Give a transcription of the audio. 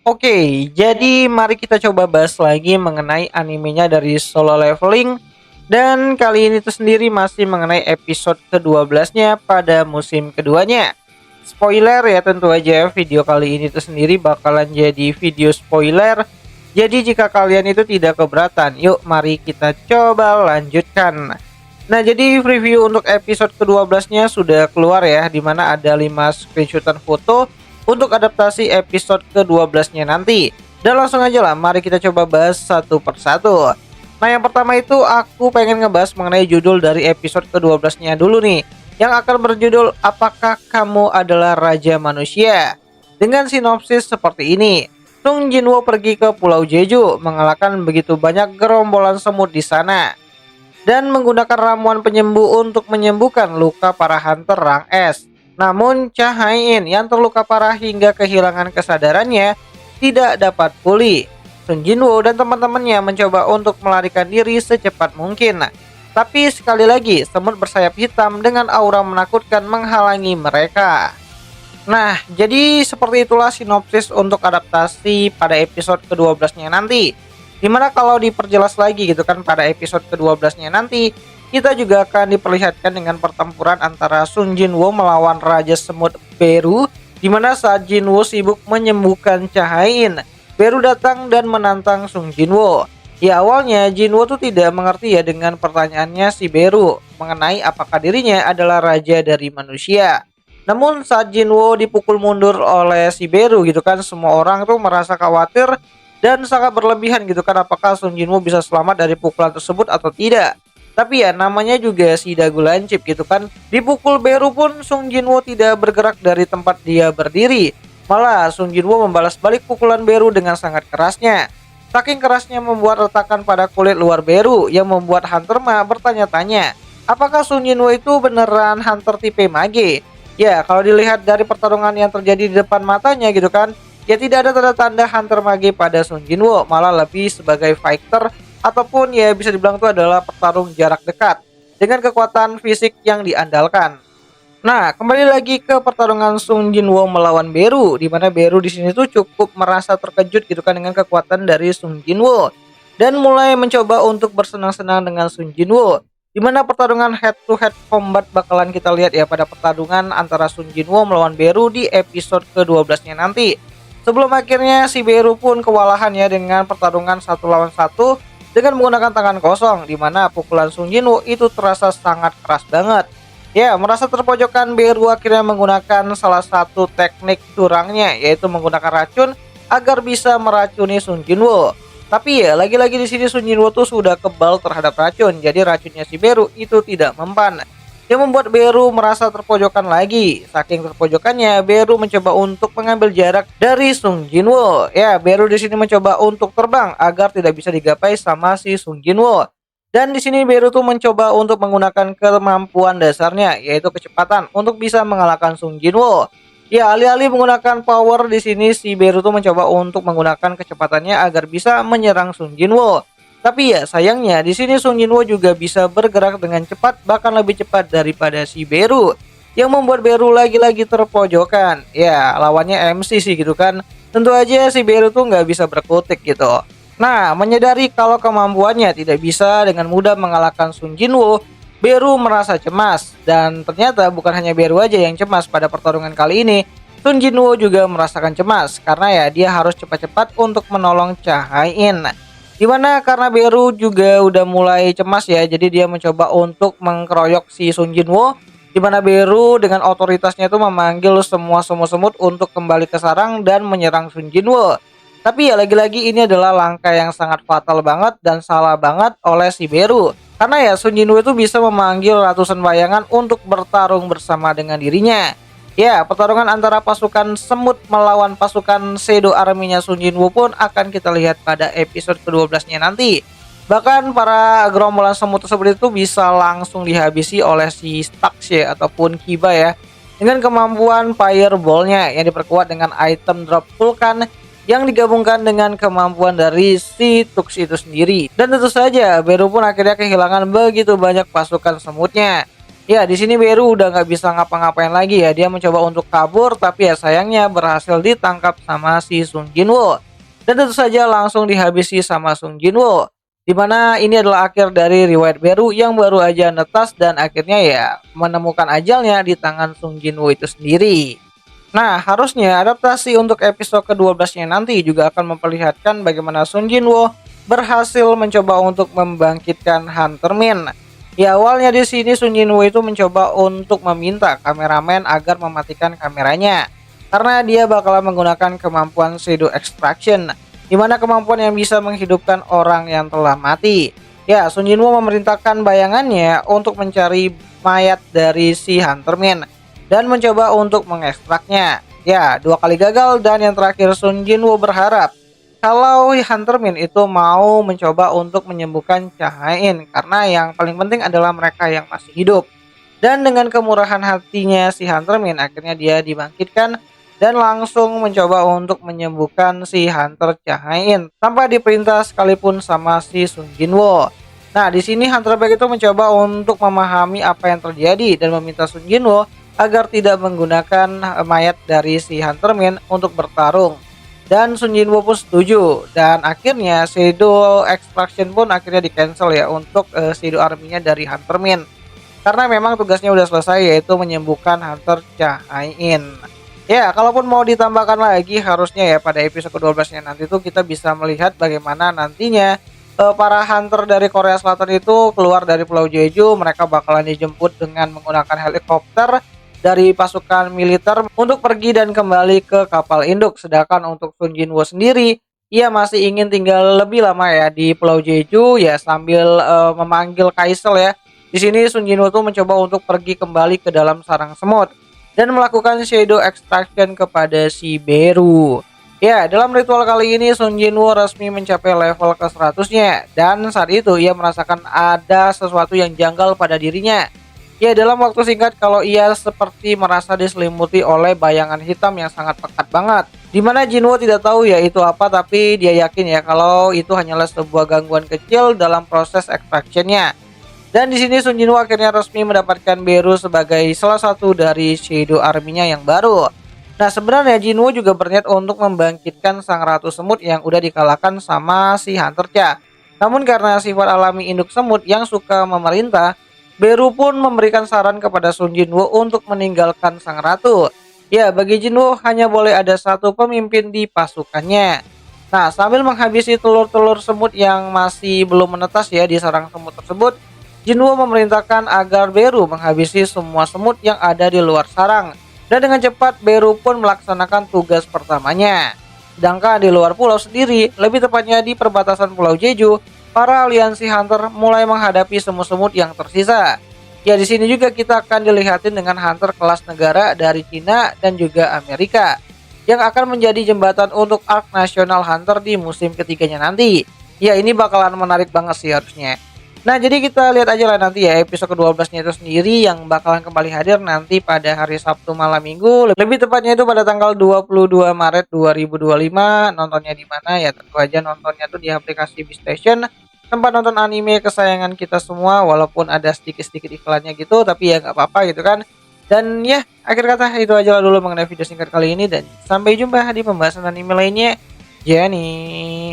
Oke, jadi mari kita coba bahas lagi mengenai animenya dari Solo Leveling. Dan kali ini tuh sendiri masih mengenai episode ke-12-nya pada musim keduanya. Spoiler ya, tentu aja video kali ini tuh sendiri bakalan jadi video spoiler. Jadi jika kalian itu tidak keberatan, yuk mari kita coba lanjutkan. Nah, jadi review untuk episode ke-12-nya sudah keluar ya, dimana ada 5 screenshotan foto untuk adaptasi episode ke-12-nya nanti. Dan langsung aja lah, mari kita coba bahas satu persatu. Nah, yang pertama itu aku pengen ngebahas mengenai judul dari episode ke-12-nya dulu nih, yang akan berjudul Apakah Kamu Adalah Raja Manusia? Dengan sinopsis seperti ini. Sung Jinwoo pergi ke Pulau Jeju, mengalahkan begitu banyak gerombolan semut di sana dan menggunakan ramuan penyembuh untuk menyembuhkan luka para hunter rang S. Namun Cha Hae-in yang terluka parah hingga kehilangan kesadarannya tidak dapat pulih. Sung Jinwoo dan teman-temannya mencoba untuk melarikan diri secepat mungkin. Tapi sekali lagi semut bersayap hitam dengan aura menakutkan menghalangi mereka. Nah, jadi seperti itulah sinopsis untuk adaptasi pada episode ke-12-nya nanti. Dimana kalau diperjelas lagi gitu kan pada episode ke-12-nya nanti, kita juga akan diperlihatkan dengan pertempuran antara Sung Jinwoo melawan Raja Semut Beru, dimana saat Jinwoo sibuk menyembuhkan Cha Hae-in, Beru datang dan menantang Sung Jinwoo. Ya, awalnya Jinwoo tuh tidak mengerti ya dengan pertanyaannya si Beru mengenai apakah dirinya adalah raja dari manusia. Namun saat Jinwoo dipukul mundur oleh si Beru gitu kan, semua orang tuh merasa khawatir dan sangat berlebihan gitu kan, apakah Sung Jinwoo bisa selamat dari pukulan tersebut atau tidak. Tapi ya namanya juga si dagu lancip gitu kan, dipukul Beru pun Sung Jinwoo tidak bergerak dari tempat dia berdiri. Malah Sung Jinwoo membalas balik pukulan Beru dengan sangat kerasnya. Saking kerasnya membuat retakan pada kulit luar Beru yang membuat Hunter Ma bertanya-tanya, apakah Sung Jinwoo itu beneran Hunter tipe mage? Ya, kalau dilihat dari pertarungan yang terjadi di depan matanya gitu kan, ya tidak ada tanda-tanda Hunter mage pada Sung Jinwoo, malah lebih sebagai fighter ataupun ya bisa dibilang itu adalah petarung jarak dekat dengan kekuatan fisik yang diandalkan. Nah, kembali lagi ke pertarungan Sung Jinwoo melawan Beru, di mana Beru di sini tuh cukup merasa terkejut gitu kan dengan kekuatan dari Sung Jinwoo dan mulai mencoba untuk bersenang-senang dengan Sung Jinwoo. Di mana pertarungan head to head combat bakalan kita lihat ya pada pertarungan antara Sung Jinwoo melawan Beru di episode ke-12-nya nanti. Sebelum akhirnya si Beru pun kewalahan ya dengan pertarungan 1 lawan 1 dengan menggunakan tangan kosong, di mana pukulan Sung Jinwoo itu terasa sangat keras banget. Ya, merasa terpojokan, Beru akhirnya menggunakan salah satu teknik curangnya, yaitu menggunakan racun agar bisa meracuni Sung Jinwoo. Tapi ya lagi-lagi di sini Sung Jinwoo tuh sudah kebal terhadap racun, jadi racunnya si Beru itu tidak mempan. Yang membuat Beru merasa terpojokan lagi. Saking terpojokannya, Beru mencoba untuk mengambil jarak dari Sung Jinwoo. Ya, Beru di sini mencoba untuk terbang agar tidak bisa digapai sama si Sung Jinwoo. Dan di sini Beru tuh mencoba untuk menggunakan kemampuan dasarnya, yaitu kecepatan untuk bisa mengalahkan Sung Jinwoo. Ya, alih-alih menggunakan power di sini si Beru tuh mencoba untuk menggunakan kecepatannya agar bisa menyerang Sung Jinwoo. Tapi ya sayangnya di sini Sung Jinwoo juga bisa bergerak dengan cepat, bahkan lebih cepat daripada si Beru, yang membuat Beru lagi-lagi terpojokan. Ya, lawannya MC sih gitu kan. Tentu aja si Beru tuh nggak bisa berkutik gitu. Nah, menyadari kalau kemampuannya tidak bisa dengan mudah mengalahkan Sung Jinwoo, Beru merasa cemas, dan ternyata bukan hanya Beru aja yang cemas pada pertarungan kali ini. Sung Jinwoo juga merasakan cemas karena ya dia harus cepat-cepat untuk menolong Cha Hae-in. Dimana karena Beru juga udah mulai cemas ya, jadi dia mencoba untuk mengkeroyok si Sung Jinwoo. Dimana Beru dengan otoritasnya itu memanggil semua semut-semut untuk kembali ke sarang dan menyerang Sung Jinwoo. Tapi ya lagi-lagi ini adalah langkah yang sangat fatal banget dan salah banget oleh si Beru. Karena ya Sung Jinwoo itu bisa memanggil ratusan bayangan untuk bertarung bersama dengan dirinya. Ya, pertarungan antara pasukan semut melawan pasukan Shadow Army-nya Sung Jinwoo pun akan kita lihat pada episode ke-12-nya nanti. Bahkan para gerombolan semut tersebut itu bisa langsung dihabisi oleh si Stax ya, ataupun Kiba ya, dengan kemampuan Fireball-nya yang diperkuat dengan item drop Vulkan yang digabungkan dengan kemampuan dari si Tux itu sendiri. Dan tentu saja Beru pun akhirnya kehilangan begitu banyak pasukan semutnya. Ya, di sini Beru udah nggak bisa ngapa-ngapain lagi ya. Dia mencoba untuk kabur, tapi ya sayangnya berhasil ditangkap sama si Sung Jinwoo. Dan tentu saja langsung dihabisi sama Sung Jinwoo. Dimana ini adalah akhir dari riwayat Beru yang baru aja netas dan akhirnya ya menemukan ajalnya di tangan Sung Jinwoo itu sendiri. Nah, harusnya adaptasi untuk episode ke-12-nya nanti juga akan memperlihatkan bagaimana Sung Jinwoo berhasil mencoba untuk membangkitkan Hunter Min. Ya, awalnya di sini Sung Jinwoo itu mencoba untuk meminta kameramen agar mematikan kameranya karena dia bakalan menggunakan kemampuan Shadow Extraction, di mana kemampuan yang bisa menghidupkan orang yang telah mati. Ya, Sung Jinwoo memerintahkan bayangannya untuk mencari mayat dari si Hunter Min dan mencoba untuk mengekstraknya. Ya, dua kali gagal dan yang terakhir Sung Jinwoo berharap kalau Hunter Min itu mau mencoba untuk menyembuhkan Chahain karena yang paling penting adalah mereka yang masih hidup. Dan dengan kemurahan hatinya si Hunter Min akhirnya dia dibangkitkan dan langsung mencoba untuk menyembuhkan si Hunter Chahain tanpa diperintah sekalipun sama si Sung Jinwoo. Nah, di sini Hunter Back itu mencoba untuk memahami apa yang terjadi dan meminta Sung Jinwoo agar tidak menggunakan mayat dari si Hunter Min untuk bertarung. Dan Sun Jinwoo pun setuju dan akhirnya Shadow Extraction pun akhirnya di cancel ya untuk Shadow Army-nya dari Hunter Min. Karena memang tugasnya udah selesai yaitu menyembuhkan Hunter Chahain. Ya, kalaupun mau ditambahkan lagi harusnya ya pada episode ke-12-nya nanti tuh kita bisa melihat bagaimana nantinya para hunter dari Korea Selatan itu keluar dari Pulau Jeju, mereka bakalan dijemput dengan menggunakan helikopter dari pasukan militer untuk pergi dan kembali ke kapal induk. Sedangkan untuk Sun Jinwoo sendiri, ia masih ingin tinggal lebih lama ya di Pulau Jeju ya sambil memanggil Kaisel ya. Di sini Sun Jinwoo tuh mencoba untuk pergi kembali ke dalam sarang semut dan melakukan shadow extraction kepada si Beru. Ya, dalam ritual kali ini Sun Jinwoo resmi mencapai level ke-100-nya dan saat itu ia merasakan ada sesuatu yang janggal pada dirinya. Ya, dalam waktu singkat kalau ia seperti merasa diselimuti oleh bayangan hitam yang sangat pekat banget. Dimana Jinwoo tidak tahu ya itu apa, tapi dia yakin ya kalau itu hanyalah sebuah gangguan kecil dalam proses extractionnya. Dan di sini Sun Jinwoo akhirnya resmi mendapatkan Beru sebagai salah satu dari Shadow Army-nya yang baru. Nah, sebenarnya Jinwoo juga berniat untuk membangkitkan sang ratu semut yang udah dikalahkan sama si Hunter Cha. Namun karena sifat alami induk semut yang suka memerintah, Beru pun memberikan saran kepada Sun Jinwoo untuk meninggalkan sang ratu. Ya, bagi Jinwoo hanya boleh ada satu pemimpin di pasukannya. Nah, sambil menghabisi telur-telur semut yang masih belum menetas ya di sarang semut tersebut, Jinwoo memerintahkan agar Beru menghabisi semua semut yang ada di luar sarang. Dan dengan cepat Beru pun melaksanakan tugas pertamanya. Sedangkan di luar pulau sendiri, lebih tepatnya di perbatasan Pulau Jeju, para aliansi hunter mulai menghadapi semut-semut yang tersisa. Ya, di sini juga kita akan dilihatin dengan hunter kelas negara dari Cina dan juga Amerika yang akan menjadi jembatan untuk arc nasional hunter di musim ketiganya nanti. Ya, ini bakalan menarik banget sih harusnya. Nah, jadi kita lihat aja lah nanti ya episode ke-12-nya itu sendiri yang bakalan kembali hadir nanti pada hari Sabtu malam Minggu. Lebih tepatnya itu pada tanggal 22 Maret 2025. Nontonnya di mana ya? Tentu aja nontonnya tuh di aplikasi Station, tempat nonton anime kesayangan kita semua, walaupun ada sedikit-sedikit iklannya gitu, tapi ya nggak apa-apa gitu kan. Dan ya, akhir kata itu aja lah dulu mengenai video singkat kali ini dan sampai jumpa di pembahasan anime lainnya. Jenny.